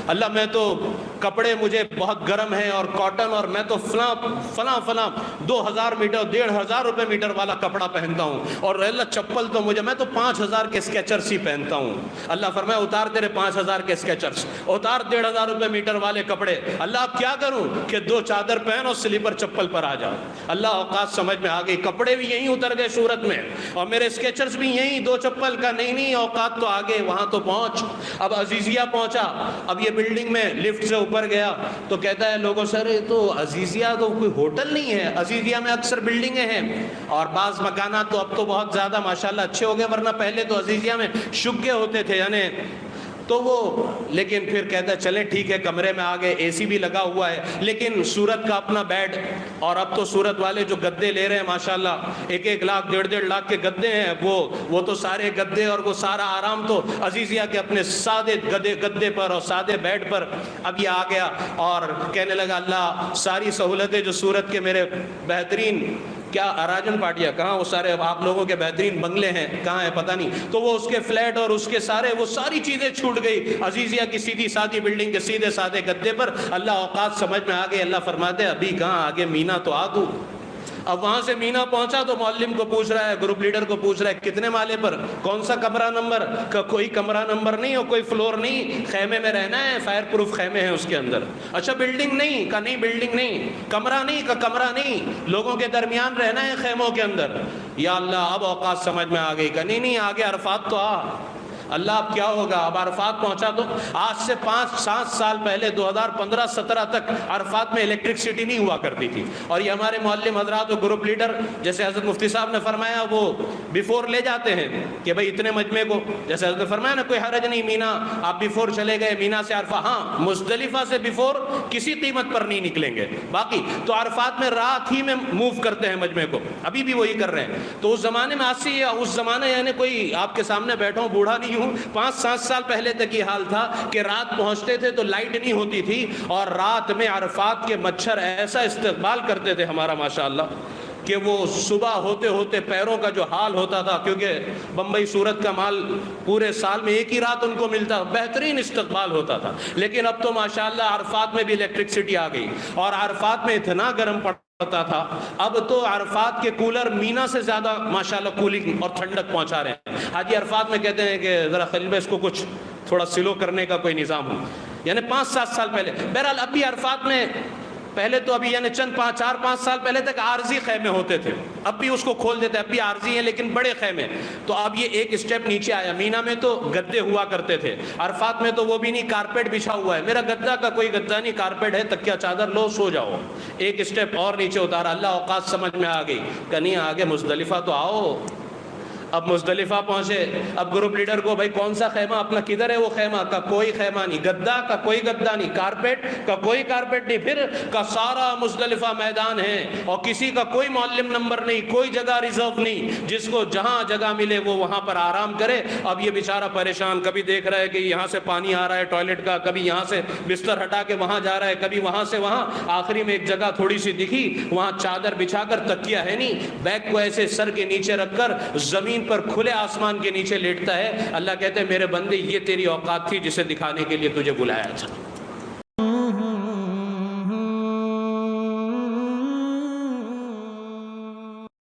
اللہ میں تو کپڑے مجھے بہت گرم ہیں اور کاٹن، اور میں تو فلاں 2000 میٹر 1500 روپے میٹر والا کپڑا پہنتا ہوں، اور اللہ چپل تو میں تو 5000 کے اسکیچرس ہی پہنتا ہوں۔ اللہ فرمایا اتار تیرے 5000 کے اسکیچرس، اتار 1500 روپے میٹر والے کپڑے۔ اللہ اب کیا کروں کہ 2 چادر پہن اور سلیپر چپل پر آ جاؤ۔ اللہ اوقات سمجھ میں آ گئی، کپڑے بھی یہیں اتر گئے صورت میں، اور میرے اسکیچرس بھی یہیں 2 چپل کا۔ نہیں اوقات تو آگے، وہاں تو پہنچ۔ اب عزیزیہ پہنچا، اب یہ بلڈنگ میں لفٹ سے اوپر گیا تو کہتا ہے لوگوں سر یہ تو عزیزیہ تو کوئی ہوٹل نہیں ہے، عزیزیہ میں اکثر بلڈنگیں ہیں، اور بعض مکانات تو اب تو بہت زیادہ ماشاءاللہ اچھے ہو گئے، ورنہ پہلے تو عزیزیہ میں شگے ہوتے تھے یعنی تو وہ۔ لیکن پھر کہتا ہے چلیں ٹھیک ہے، کمرے میں آگے اے سی بھی لگا ہوا ہے، لیکن سورت کا اپنا بیڈ، اور اب تو سورت والے جو گدے لے رہے ہیں ماشاءاللہ 1-1 لاکھ 1.5 لاکھ کے گدے ہیں، وہ تو سارے گدے اور وہ سارا آرام تو عزیزیہ کے اپنے سادے گدے پر اور سادے بیڈ پر۔ اب یہ آ گیا اور کہنے لگا اللہ ساری سہولتیں جو سورت کے میرے بہترین کیا اراجن پاٹیا کہاں، وہ سارے آپ لوگوں کے بہترین بنگلے ہیں کہاں ہیں پتہ نہیں، تو وہ اس کے فلیٹ اور اس کے سارے وہ ساری چیزیں چھوٹ گئی عزیزیہ کی سیدھی سادی بلڈنگ کے سیدھے سادے گدے پر۔ اللہ اوقات سمجھ میں آ گئی، اللہ فرماتے ابھی کہاں آگے مینا تو آ تو۔ اب وہاں سے مینا پہنچا تو معلم کو پوچھ رہا ہے، گروپ لیڈر کو پوچھ رہا ہے کتنے مالے پر، کون سا کمرہ نمبر کا، کوئی کمرہ نمبر نہیں اور کوئی فلور نہیں، خیمے میں رہنا ہے، فائر پروف خیمے ہیں اس کے اندر۔ اچھا بلڈنگ نہیں کا، نہیں بلڈنگ نہیں، کمرہ نہیں کا، کمرہ نہیں، لوگوں کے درمیان رہنا ہے خیموں کے اندر۔ یا اللہ اب اوقات سمجھ میں آ گئی کہ نہیں آگے عرفات تو آ۔ اللہ اب کیا ہوگا، اب عرفات پہنچا تو آج سے 5-7 سال پہلے 2015-17 تک عرفات میں الیکٹرکسٹی نہیں ہوا کرتی تھی، اور یہ ہمارے معلم حضرات و گروپ لیڈر جیسے حضرت مفتی صاحب نے فرمایا وہ بیفور لے جاتے ہیں کہ بھئی اتنے مجمع کو، جیسے حضرت نے فرمایا نا کوئی حرج نہیں، مینا آپ بیفور چلے گئے، مینا سے عرفہ، ہاں مزدلفہ سے بیفور کسی قیمت پر نہیں نکلیں گے، باقی تو عرفات میں رات ہی میں موو کرتے ہیں مجمع کو، ابھی بھی وہی کر رہے ہیں۔ تو اس زمانے میں آج سے اس زمانے یعنی کوئی آپ کے سامنے بیٹھا ہوں بوڑھا نہیں ہوں، 5-7 سال پہلے تک یہ حال تھا کہ رات پہنچتے تھے تو لائٹ نہیں ہوتی تھی، اور رات میں عرفات کے مچھر ایسا استقبال کرتے تھے ہمارا ماشاءاللہ کہ وہ صبح ہوتے ہوتے پیروں کا جو حال ہوتا تھا، کیونکہ بمبئی سورت کا مال پورے سال میں ایک ہی رات ان کو ملتا، بہترین استقبال ہوتا تھا۔ لیکن اب تو ماشاءاللہ عرفات میں بھی الیکٹرکسٹی آ گئی، اور عرفات میں اتنا گرم پڑتا تھا، اب تو عرفات کے کولر مینا سے زیادہ ماشاءاللہ کولنگ اور ٹھنڈک پہنچا رہے ہیں۔ حاجی عرفات میں کہتے ہیں کہ ذرا خلیل بھائی اس کو کچھ تھوڑا سلو کرنے کا کوئی نظام ہو، یعنی 5-7 سال پہلے۔ بہرحال اب بھی عرفات میں پہلے تو ابھی یعنی چند 4-5 سال پہلے تک عارضی خیمے ہوتے تھے، اب بھی اس کو کھول دیتے ہیں، اب بھی عارضی ہیں لیکن بڑے خیمے۔ تو اب یہ ایک اسٹیپ نیچے آیا، مینا میں تو گدے ہوا کرتے تھے، عرفات میں تو وہ بھی نہیں، کارپیٹ بچھا ہوا ہے، میرا گدا کا کوئی گدا نہیں، کارپیٹ ہے، تکیہ چادر لو سو جاؤ۔ ایک اسٹیپ اور نیچے اتارا، اللہ اوقات سمجھ میں آ گئی کہ نہیں آگے مزدلفہ تو آؤ۔ اب مزدلفہ پہنچے، اب گروپ لیڈر کو بھائی کون سا خیمہ اپنا کدھر ہے، وہ خیمہ کا کوئی خیمہ نہیں، گدا کا کوئی گدا نہیں، کارپیٹ کا کوئی کارپیٹ نہیں، پھر کا سارا مزدلفہ میدان ہے، اور کسی کا کوئی معلم نمبر نہیں، کوئی جگہ ریزرو نہیں، جس کو جہاں جگہ ملے وہ وہاں پر آرام کرے۔ اب یہ بیچارہ پریشان، کبھی دیکھ رہا ہے کہ یہاں سے پانی آ رہا ہے ٹوائلٹ کا، کبھی یہاں سے بستر ہٹا کے وہاں جا رہا ہے، کبھی وہاں سے وہاں، آخری میں ایک جگہ تھوڑی سی دکھی، وہاں چادر بچھا کر، تکیہ ہے نہیں، بیگ کو ایسے سر کے نیچے رکھ کر زمین پر کھلے آسمان کے نیچے لیٹتا ہے۔ اللہ کہتے ہیں میرے بندے یہ تیری اوقات تھی جسے دکھانے کے لیے تجھے بلایا تھا۔